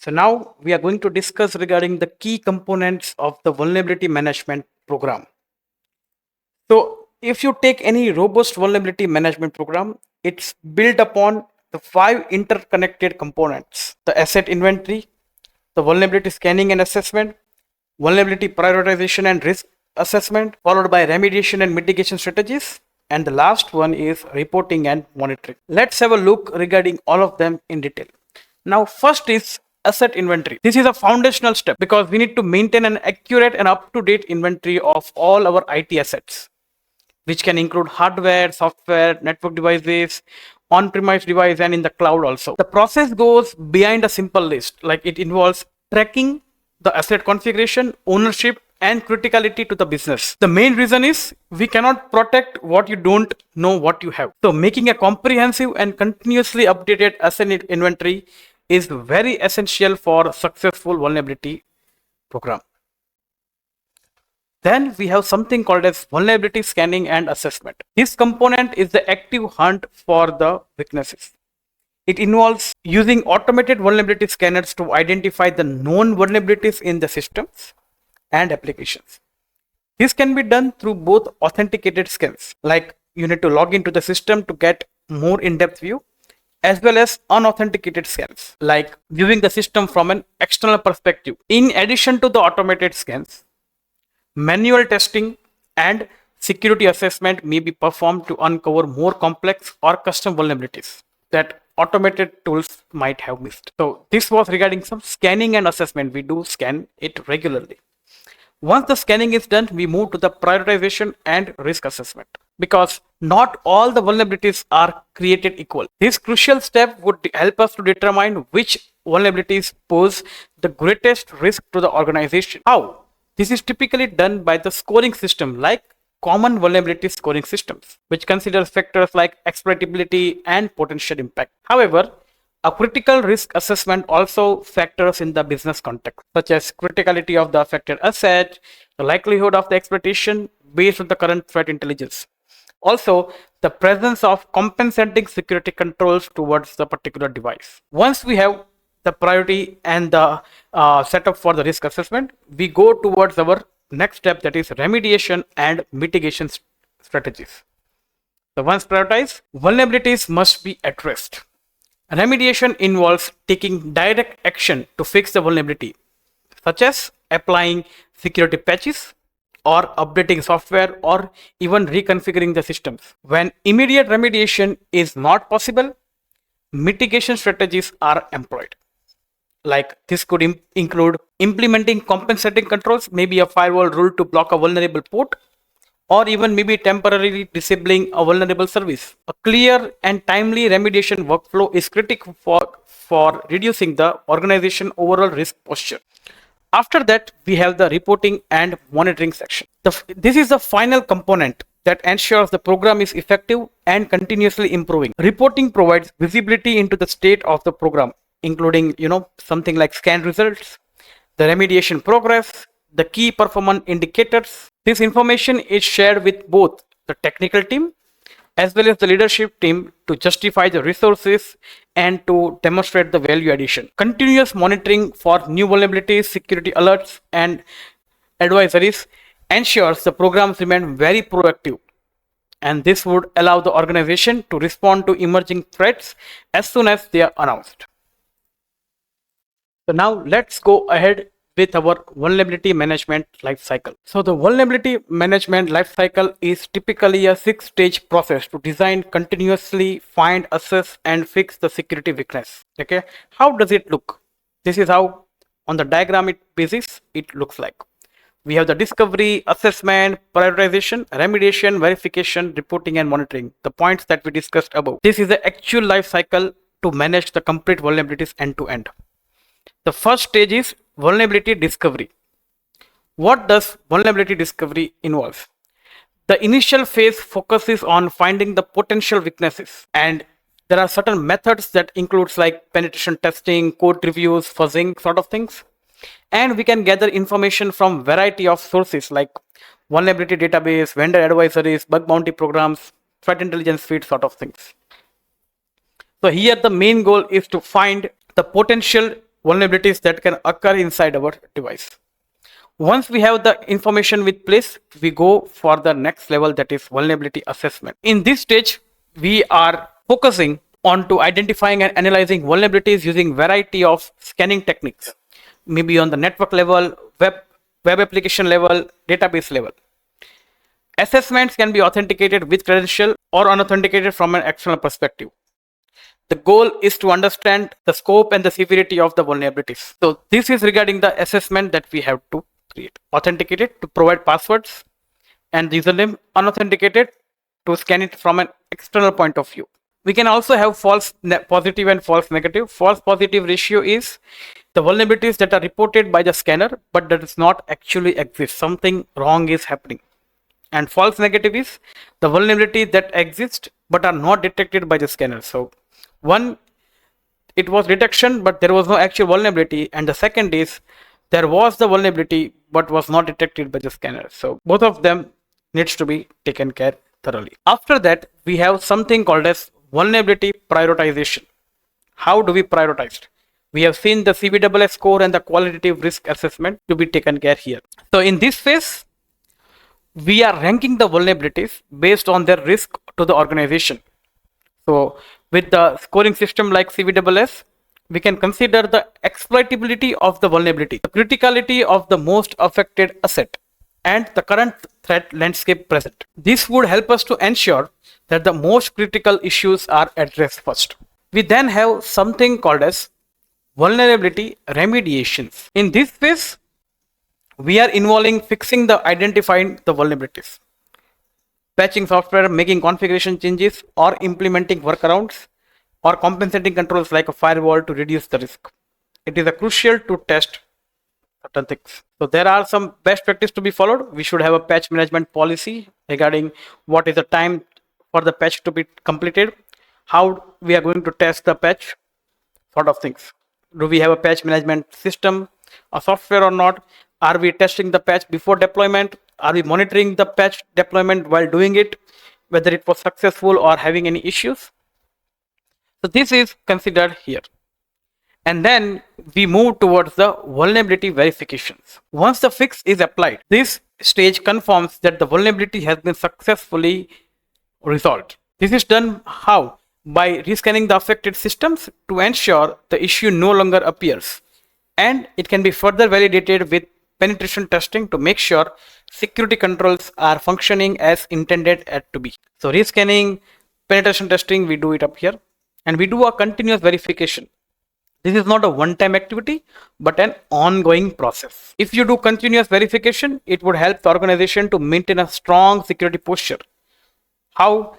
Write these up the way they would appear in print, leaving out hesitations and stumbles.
So now we are going to discuss regarding the key components of the vulnerability management program. So if you take any robust vulnerability management program, it's built upon the 5 interconnected components: the asset inventory, the vulnerability scanning and assessment, vulnerability prioritization and risk assessment, followed by remediation and mitigation strategies, and the last one is reporting and monitoring. Let's have a look regarding all of them in detail. Now, first is asset inventory. This is a foundational step because we need to maintain an accurate and up-to-date inventory of all our IT assets, which can include hardware, software, network devices, on-premise device, and in the cloud also. The process goes beyond a simple list, like it involves tracking the asset configuration, ownership, and criticality to the business. The main reason is we cannot protect what you don't know what you have. So making a comprehensive and continuously updated asset inventory is very essential for successful vulnerability program. Then we have something called as vulnerability scanning and assessment. This component is the active hunt for the weaknesses. It involves using automated vulnerability scanners to identify the known vulnerabilities in the systems and applications. This can be done through both authenticated scans, like you need to log into the system to get more in-depth view, as well as unauthenticated scans, like viewing the system from an external perspective. In addition to the automated scans, manual testing and security assessment may be performed to uncover more complex or custom vulnerabilities that automated tools might have missed. So this was regarding some scanning and assessment. We do scan it regularly. Once the scanning is done, we move to the prioritization and risk assessment, because not all the vulnerabilities are created equal. This crucial step would help us to determine which vulnerabilities pose the greatest risk to the organization. How? This is typically done by the scoring system, like common vulnerability scoring systems, which considers factors like exploitability and potential impact. However, a critical risk assessment also factors in the business context, such as criticality of the affected asset, the likelihood of the exploitation based on the current threat intelligence. Also, the presence of compensating security controls towards the particular device. Once we have the priority and the setup for the risk assessment, we go towards our next step, that is remediation and mitigation strategies. So once prioritized, vulnerabilities must be addressed. Remediation involves taking direct action to fix the vulnerability, such as applying security patches or updating software or even reconfiguring the systems. When immediate remediation is not possible, mitigation strategies are employed. Like this could include implementing compensating controls, maybe a firewall rule to block a vulnerable port, or even maybe temporarily disabling a vulnerable service. A clear and timely remediation workflow is critical for reducing the organization overall risk posture. After that, we have the reporting and monitoring section. This is the final component that ensures the program is effective and continuously improving. Reporting provides visibility into the state of the program, including something like scan results, the remediation progress, the key performance indicators. This information is shared with both the technical team as well as the leadership team to justify the resources and to demonstrate the value addition. Continuous monitoring for new vulnerabilities, security alerts, and advisories ensures the programs remain very proactive, and this would allow the organization to respond to emerging threats as soon as they are announced. So now let's go ahead with our vulnerability management lifecycle. So the vulnerability management lifecycle is typically a 6-stage process to design, continuously find, assess, and fix the security weakness. Okay, how does it look? This is how on the diagram basis it looks like. We have the discovery, assessment, prioritization, remediation, verification, reporting, and monitoring. The points that we discussed above. This is the actual lifecycle to manage the complete vulnerabilities end to end. The first stage is vulnerability discovery. What does vulnerability discovery involve? The initial phase focuses on finding the potential weaknesses, and there are certain methods that includes like penetration testing, code reviews, fuzzing sort of things. And we can gather information from variety of sources like vulnerability database, vendor advisories, bug bounty programs, threat intelligence feed sort of things. So here the main goal is to find the potential vulnerabilities that can occur inside our device. Once we have the information with place, we go for the next level, that is vulnerability assessment. In this stage, we are focusing on to identifying and analyzing vulnerabilities using variety of scanning techniques, maybe on the network level, web application level, database level. Assessments can be authenticated with credential or unauthenticated from an external perspective. The goal is to understand the scope and the severity of the vulnerabilities. So this is regarding the assessment that we have to create. Authenticated to provide passwords and username, unauthenticated to scan it from an external point of view. We can also have false positive and false negative. False positive ratio is the vulnerabilities that are reported by the scanner but that does not actually exist. Something wrong is happening. And false negative is the vulnerability that exist but are not detected by the scanner. So one, it was detection but there was no actual vulnerability, and the second is there was the vulnerability but was not detected by the scanner. So both of them needs to be taken care thoroughly. After that, we have something called as vulnerability prioritization. How do we prioritize? We have seen the CVSS score and the qualitative risk assessment to be taken care here. So in this phase, we are ranking the vulnerabilities based on their risk to the organization. So with the scoring system like CVSS, we can consider the exploitability of the vulnerability, the criticality of the most affected asset, and the current threat landscape present. This would help us to ensure that the most critical issues are addressed first. We then have something called as vulnerability remediations. In this phase, we are involving fixing the identifying the vulnerabilities, patching software, making configuration changes, or implementing workarounds, or compensating controls like a firewall to reduce the risk. It is crucial to test certain things. So there are some best practice to be followed. We should have a patch management policy regarding what is the time for the patch to be completed, how we are going to test the patch, sort of things. Do we have a patch management system, a software or not? Are we testing the patch before deployment? Are we monitoring the patch deployment while doing it, whether it was successful or having any issues? So this is considered here. And then we move towards the vulnerability verifications. Once the fix is applied, this stage confirms that the vulnerability has been successfully resolved. This is done how? By rescanning the affected systems to ensure the issue no longer appears. And it can be further validated with penetration testing to make sure security controls are functioning as intended to be. So rescanning, penetration testing, we do it up here. And we do a continuous verification. This is not a one-time activity, but an ongoing process. If you do continuous verification, it would help the organization to maintain a strong security posture. How?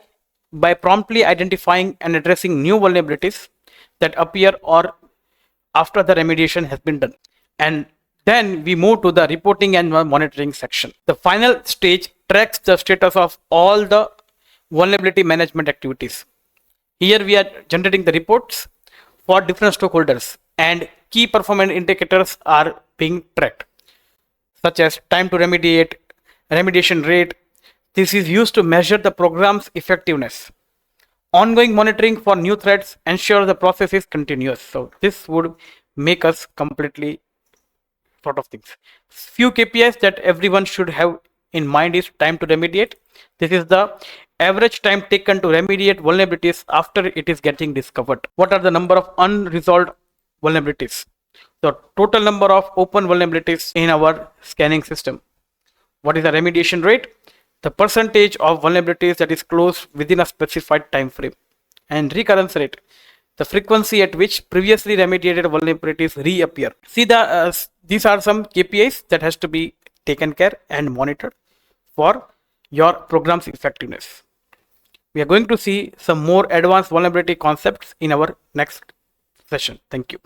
By promptly identifying and addressing new vulnerabilities that appear or after the remediation has been done. And then we move to the reporting and monitoring section. The final stage tracks the status of all the vulnerability management activities. Here we are generating the reports for different stakeholders, and key performance indicators are being tracked, such as time to remediate, remediation rate. This is used to measure the program's effectiveness. Ongoing monitoring for new threats ensure the process is continuous. So this would make us completely sort of things. Few KPIs that everyone should have in mind is time to remediate. This is the average time taken to remediate vulnerabilities after it is getting discovered. What are the number of unresolved vulnerabilities? The total number of open vulnerabilities in our scanning system. What is the remediation rate? The percentage of vulnerabilities that is closed within a specified time frame. And recurrence rate, the frequency at which previously remediated vulnerabilities reappear. See, these are some KPIs that has to be taken care and monitored for your program's effectiveness. We are going to see some more advanced vulnerability concepts in our next session. Thank you.